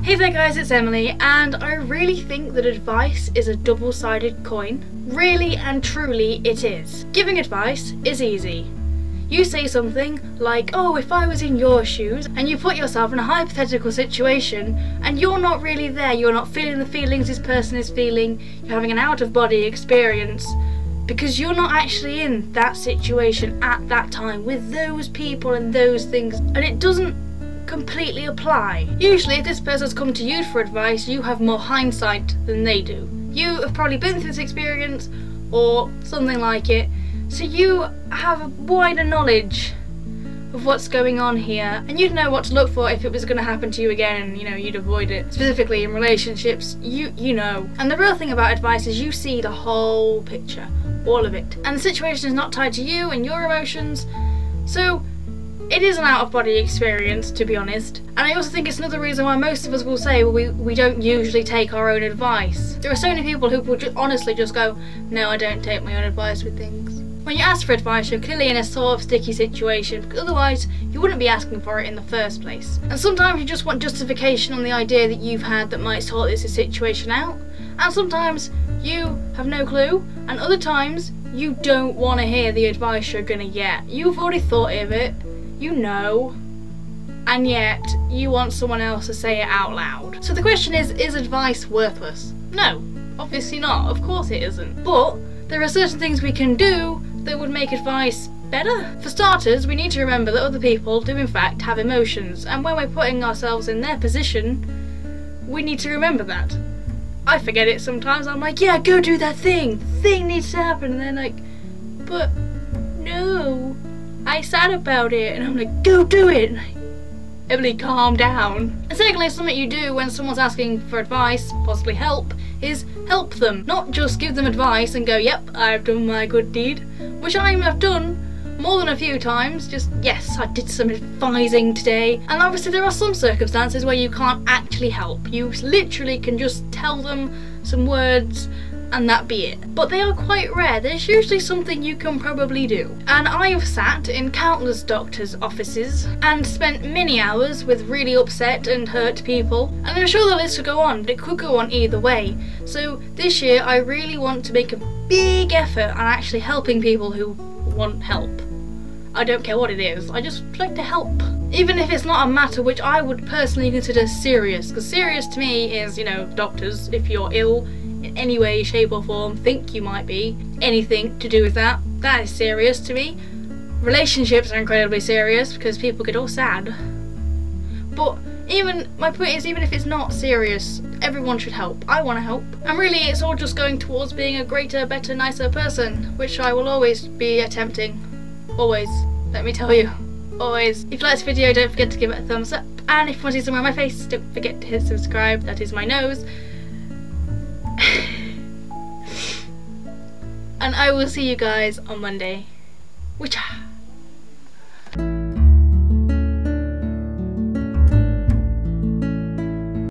Hey there guys, it's Emily, and I really think that advice is a double-sided coin. Really and truly it is. Giving advice is easy. You say something like, oh, if I was in your shoes, and you put yourself in a hypothetical situation, and you're not really there, you're not feeling the feelings this person is feeling, you're having an out-of-body experience, because you're not actually in that situation at that time with those people and those things, and it doesn't completely apply. Usually if this person's come to you for advice, you have more hindsight than they do. You have probably been through this experience or something like it, so you have a wider knowledge of what's going on here, and you'd know what to look for if it was going to happen to you again, and you'd avoid it. Specifically in relationships, you know. And the real thing about advice is you see the whole picture, all of it, and the situation is not tied to you and your emotions, so it is an out-of-body experience, to be honest. And I also think it's another reason why most of us will say, well, we don't usually take our own advice. There are so many people who will honestly just go, no, I don't take my own advice with things. When you ask for advice, you're clearly in a sort of sticky situation, because otherwise you wouldn't be asking for it in the first place. And sometimes you just want justification on the idea that you've had that might sort this situation out. And sometimes you have no clue, and other times you don't want to hear the advice you're gonna get. You've already thought of it. You know, and yet you want someone else to say it out loud. So the question is advice worthless? No, obviously not, of course it isn't. But there are certain things we can do that would make advice better. For starters, we need to remember that other people do in fact have emotions, and when we're putting ourselves in their position, we need to remember that. I forget it sometimes. I'm like, yeah, go do that thing. The thing needs to happen, and they're like, but no, I sad about it, and I'm like, go do it. Emily, calm down. And secondly, something you do when someone's asking for advice, possibly help, is help them. Not just give them advice and go, yep, I've done my good deed, which I have done more than a few times. Just, yes, I did some advising today. And obviously there are some circumstances where you can't actually help. You literally can just tell them some words and that be it. But they are quite rare. There's usually something you can probably do. And I have sat in countless doctors' offices and spent many hours with really upset and hurt people. And I'm sure the list could go on, but it could go on either way. So this year I really want to make a big effort on actually helping people who want help. I don't care what it is, I just like to help. Even if it's not a matter which I would personally consider serious, because serious to me is, doctors, if you're ill in any way, shape or form, think you might be, anything to do with that, that is serious to me. Relationships are incredibly serious because people get all sad. But my point is, even if it's not serious, everyone should help. I want to help. And really it's all just going towards being a greater, better, nicer person, which I will always be attempting. Always, let me tell you. Always. If you like this video, don't forget to give it a thumbs up. And if you want to see somewhere on my face, don't forget to hit subscribe. That is my nose. And I will see you guys on Monday. Witcha!